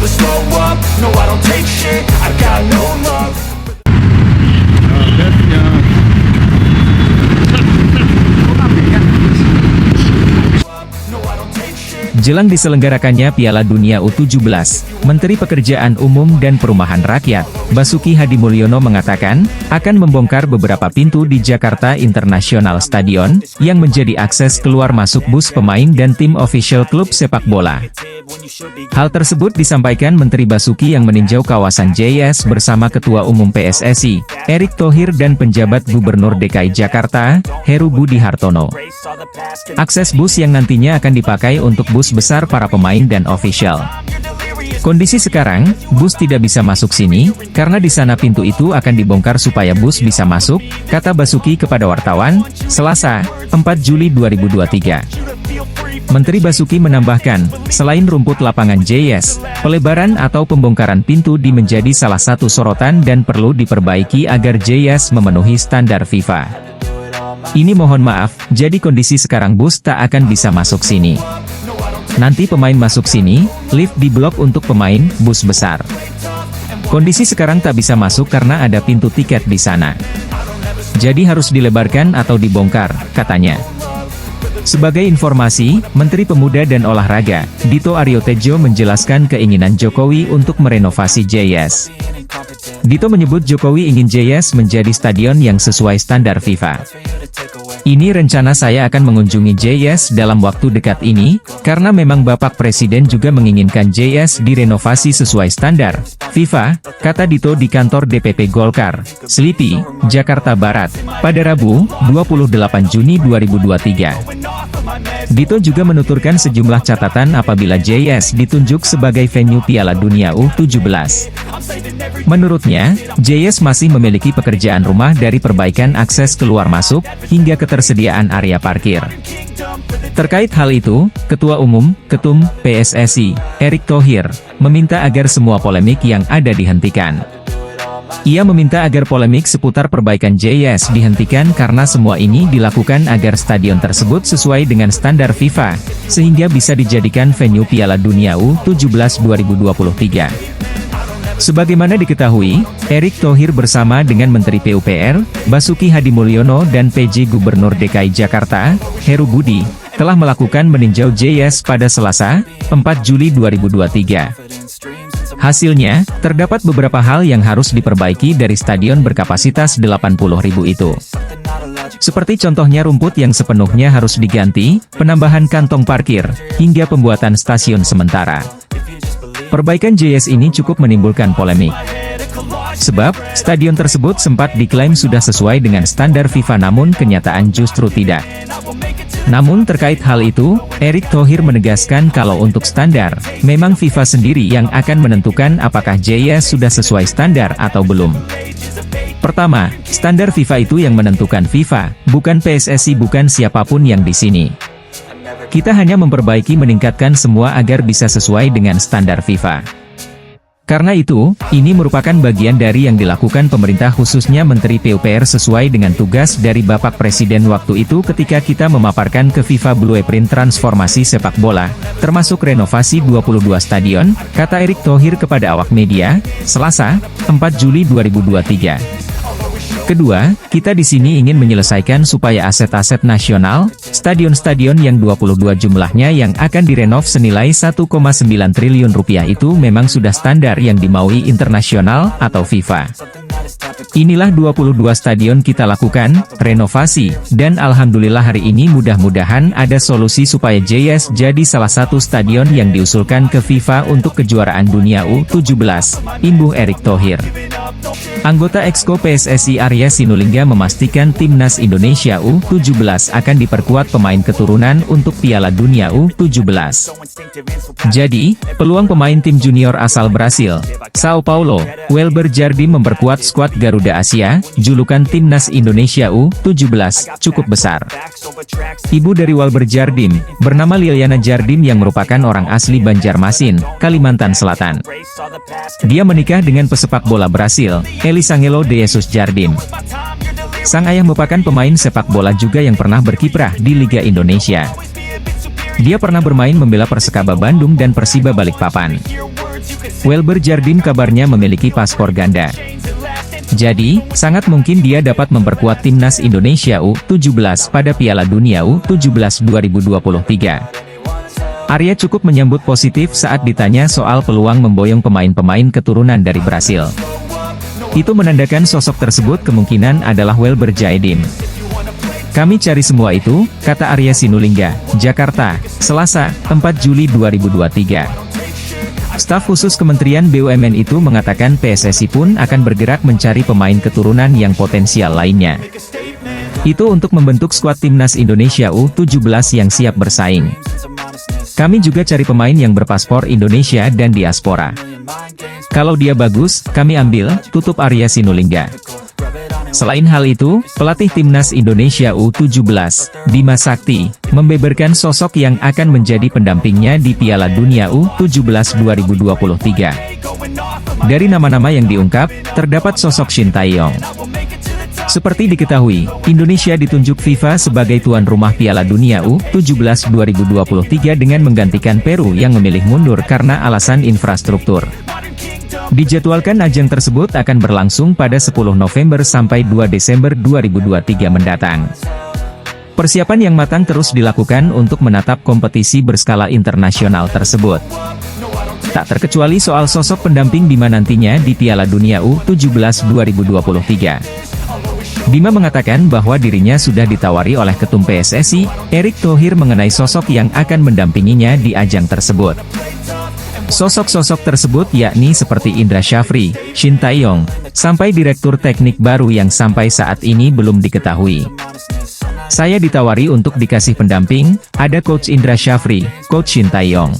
never slow up, no I don't take shit, I got no love. Jelang diselenggarakannya Piala Dunia U17, Menteri Pekerjaan Umum dan Perumahan Rakyat, Basuki Hadimulyono mengatakan, akan membongkar beberapa pintu di Jakarta International Stadion, yang menjadi akses keluar masuk bus pemain dan tim official klub sepak bola. Hal tersebut disampaikan Menteri Basuki yang meninjau kawasan JS bersama Ketua Umum PSSI, Erick Thohir dan penjabat Gubernur DKI Jakarta, Heru Budi Hartono. Akses bus yang nantinya akan dipakai untuk bus besar para pemain dan official. Kondisi sekarang, bus tidak bisa masuk sini, karena di sana pintu itu akan dibongkar supaya bus bisa masuk, kata Basuki kepada wartawan, Selasa, 4 Juli 2023. Menteri Basuki menambahkan, selain rumput lapangan JS, pelebaran atau pembongkaran pintu menjadi salah satu sorotan dan perlu diperbaiki agar JS memenuhi standar FIFA. Ini mohon maaf, jadi kondisi sekarang bus tak akan bisa masuk sini. Nanti pemain masuk sini, lift di blok untuk pemain, bus besar. Kondisi sekarang tak bisa masuk karena ada pintu tiket di sana. Jadi harus dilebarkan atau dibongkar, katanya. Sebagai informasi, Menteri Pemuda dan Olahraga, Dito Aryo Tejo menjelaskan keinginan Jokowi untuk merenovasi JS. Dito menyebut Jokowi ingin JS menjadi stadion yang sesuai standar FIFA. Ini rencana saya akan mengunjungi JS dalam waktu dekat ini, karena memang Bapak Presiden juga menginginkan JS direnovasi sesuai standar FIFA, kata Dito di kantor DPP Golkar, Selipi, Jakarta Barat, pada Rabu, 28 Juni 2023. Dito juga menuturkan sejumlah catatan apabila JS ditunjuk sebagai venue Piala Dunia U17. Menurutnya, JS masih memiliki pekerjaan rumah dari perbaikan akses keluar masuk, hingga ketersediaan area parkir. Terkait hal itu, Ketua Umum, Ketum, PSSI, Erick Thohir, meminta agar semua polemik yang ada dihentikan. Ia meminta agar polemik seputar perbaikan JS dihentikan karena semua ini dilakukan agar stadion tersebut sesuai dengan standar FIFA, sehingga bisa dijadikan venue Piala Dunia U17 2023. Sebagaimana diketahui, Erick Thohir bersama dengan Menteri PUPR, Basuki Hadimulyono dan PJ Gubernur DKI Jakarta, Heru Budi, telah melakukan meninjau JS pada Selasa, 4 Juli 2023. Hasilnya, terdapat beberapa hal yang harus diperbaiki dari stadion berkapasitas 80.000 itu. Seperti contohnya rumput yang sepenuhnya harus diganti, penambahan kantong parkir, hingga pembuatan stasiun sementara. Perbaikan JS ini cukup menimbulkan polemik. Sebab, stadion tersebut sempat diklaim sudah sesuai dengan standar FIFA namun kenyataan justru tidak. Namun terkait hal itu, Erick Thohir menegaskan kalau untuk standar, memang FIFA sendiri yang akan menentukan apakah JS sudah sesuai standar atau belum. Pertama, standar FIFA itu yang menentukan FIFA, bukan PSSI bukan siapapun yang di sini. Kita hanya memperbaiki meningkatkan semua agar bisa sesuai dengan standar FIFA. Karena itu, ini merupakan bagian dari yang dilakukan pemerintah khususnya Menteri PUPR sesuai dengan tugas dari Bapak Presiden waktu itu ketika kita memaparkan ke FIFA blueprint transformasi sepak bola, termasuk renovasi 22 stadion, kata Erick Thohir kepada awak media, Selasa, 4 Juli 2023. Kedua, kita di sini ingin menyelesaikan supaya aset-aset nasional, stadion-stadion yang 22 jumlahnya yang akan direnov senilai 1,9 triliun rupiah itu memang sudah standar yang dimaui internasional atau FIFA. Inilah 22 stadion kita lakukan, renovasi, dan alhamdulillah hari ini mudah-mudahan ada solusi supaya JS jadi salah satu stadion yang diusulkan ke FIFA untuk kejuaraan dunia U17, imbuh Erick Thohir. Anggota Exco PSSI Arya Sinulinga memastikan timnas Indonesia U17 akan diperkuat pemain keturunan untuk Piala Dunia U17. Jadi, peluang pemain tim junior asal Brasil, Sao Paulo, Welber Jardim memperkuat skuad Garuda Asia, julukan timnas Indonesia U17, cukup besar. Ibu dari Welber Jardim, bernama Liliana Jardim yang merupakan orang asli Banjarmasin, Kalimantan Selatan. Dia menikah dengan pesepak bola Brasil, Elisangelo de Jesus Jardim. Sang ayah merupakan pemain sepak bola juga yang pernah berkiprah di Liga Indonesia. Dia pernah bermain membela Persekaba Bandung dan Persiba Balikpapan. Welber Jardim kabarnya memiliki paspor ganda. Jadi, sangat mungkin dia dapat memperkuat timnas Indonesia U17 pada Piala Dunia U17 2023. Arya cukup menyambut positif saat ditanya soal peluang memboyong pemain-pemain keturunan dari Brasil. Itu menandakan sosok tersebut kemungkinan adalah Welber Jardim. Kami cari semua itu, kata Arya Sinulinga, Jakarta, Selasa, 4 Juli 2023. Staf khusus Kementerian BUMN itu mengatakan PSSI pun akan bergerak mencari pemain keturunan yang potensial lainnya. Itu untuk membentuk skuad timnas Indonesia U17 yang siap bersaing. Kami juga cari pemain yang berpaspor Indonesia dan diaspora. Kalau dia bagus, kami ambil, tutup Arya Sinulinga. Selain hal itu, pelatih timnas Indonesia U17, Bima Sakti, membeberkan sosok yang akan menjadi pendampingnya di Piala Dunia U17 2023. Dari nama-nama yang diungkap, terdapat sosok Shin Tae-yong. Seperti diketahui, Indonesia ditunjuk FIFA sebagai tuan rumah Piala Dunia U17 2023 dengan menggantikan Peru yang memilih mundur karena alasan infrastruktur. Dijadwalkan ajang tersebut akan berlangsung pada 10 November sampai 2 Desember 2023 mendatang. Persiapan yang matang terus dilakukan untuk menatap kompetisi berskala internasional tersebut. Tak terkecuali soal sosok pendamping Bima nantinya di Piala Dunia U17 2023. Bima mengatakan bahwa dirinya sudah ditawari oleh Ketum PSSI, Erick Thohir mengenai sosok yang akan mendampinginya di ajang tersebut. Sosok-sosok tersebut yakni seperti Indra Syafri, Shin Tae-yong, sampai direktur teknik baru yang sampai saat ini belum diketahui. Saya ditawari untuk dikasih pendamping, ada Coach Indra Syafri, Coach Shin Tae-yong.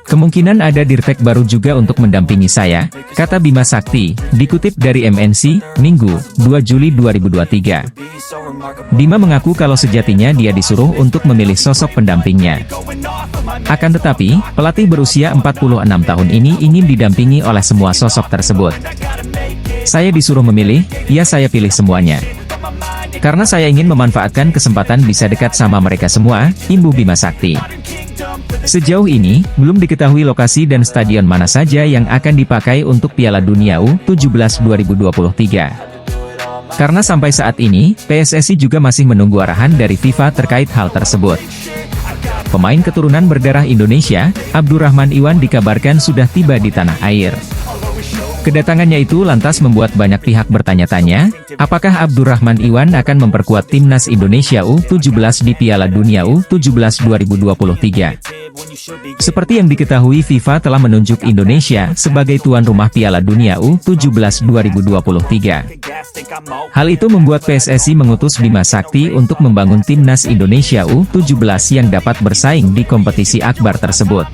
Kemungkinan ada dirtek baru juga untuk mendampingi saya, kata Bima Sakti, dikutip dari MNC, Minggu, 2 Juli 2023. Bima mengaku kalau sejatinya dia disuruh untuk memilih sosok pendampingnya. Akan tetapi, pelatih berusia 46 tahun ini ingin didampingi oleh semua sosok tersebut. Saya disuruh memilih, ya saya pilih semuanya. Karena saya ingin memanfaatkan kesempatan bisa dekat sama mereka semua, imbu Bima Sakti. Sejauh ini, belum diketahui lokasi dan stadion mana saja yang akan dipakai untuk Piala Dunia U17 2023. Karena sampai saat ini, PSSI juga masih menunggu arahan dari FIFA terkait hal tersebut. Pemain keturunan berdarah Indonesia, Abdurrahman Iwan dikabarkan sudah tiba di tanah air. Kedatangannya itu lantas membuat banyak pihak bertanya-tanya, apakah Abdurrahman Iwan akan memperkuat timnas Indonesia U17 di Piala Dunia U17 2023. Seperti yang diketahui, FIFA telah menunjuk Indonesia sebagai tuan rumah Piala Dunia U17 2023. Hal itu membuat PSSI mengutus Bima Sakti untuk membangun timnas Indonesia U17 yang dapat bersaing di kompetisi akbar tersebut.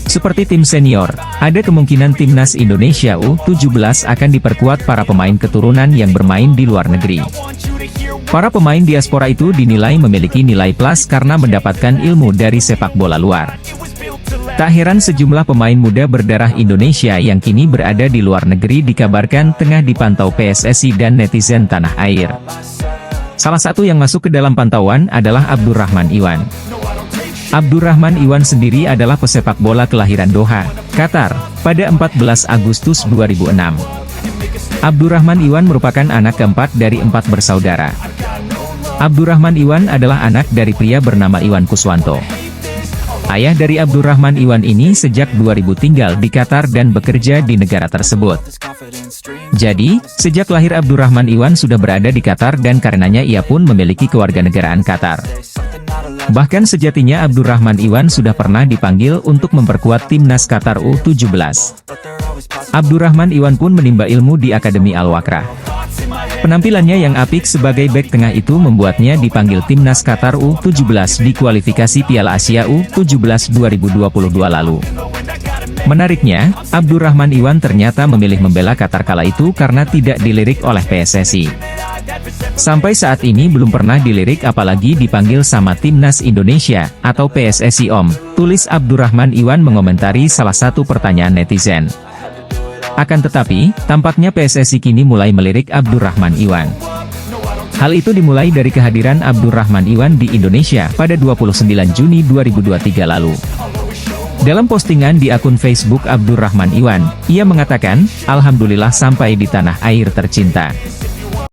Seperti tim senior, ada kemungkinan timnas Indonesia U17 akan diperkuat para pemain keturunan yang bermain di luar negeri. Para pemain diaspora itu dinilai memiliki nilai plus karena mendapatkan ilmu dari sepak bola luar. Tak heran sejumlah pemain muda berdarah Indonesia yang kini berada di luar negeri dikabarkan tengah dipantau PSSI dan netizen tanah air. Salah satu yang masuk ke dalam pantauan adalah Abdurrahman Iwan. Abdurrahman Iwan sendiri adalah pesepak bola kelahiran Doha, Qatar, pada 14 Agustus 2006. Abdurrahman Iwan merupakan anak keempat dari 4 bersaudara. Abdurrahman Iwan adalah anak dari pria bernama Iwan Kuswanto. Ayah dari Abdurrahman Iwan ini sejak 2000 tinggal di Qatar dan bekerja di negara tersebut. Jadi, sejak lahir Abdurrahman Iwan sudah berada di Qatar dan karenanya ia pun memiliki kewarganegaraan Qatar. Bahkan sejatinya Abdurrahman Iwan sudah pernah dipanggil untuk memperkuat timnas Qatar U17. Abdurrahman Iwan pun menimba ilmu di Akademi Al-Wakrah. Penampilannya yang apik sebagai bek tengah itu membuatnya dipanggil timnas Qatar U17 di kualifikasi Piala Asia U17 2022 lalu. Menariknya, Abdurrahman Iwan ternyata memilih membela Qatar kala itu karena tidak dilirik oleh PSSI. Sampai saat ini belum pernah dilirik apalagi dipanggil sama Timnas Indonesia, atau PSSI tulis Abdurrahman Iwan mengomentari salah satu pertanyaan netizen. Akan tetapi, tampaknya PSSI kini mulai melirik Abdurrahman Iwan. Hal itu dimulai dari kehadiran Abdurrahman Iwan di Indonesia pada 29 Juni 2023 lalu. Dalam postingan di akun Facebook Abdurrahman Iwan, ia mengatakan, "Alhamdulillah sampai di tanah air tercinta."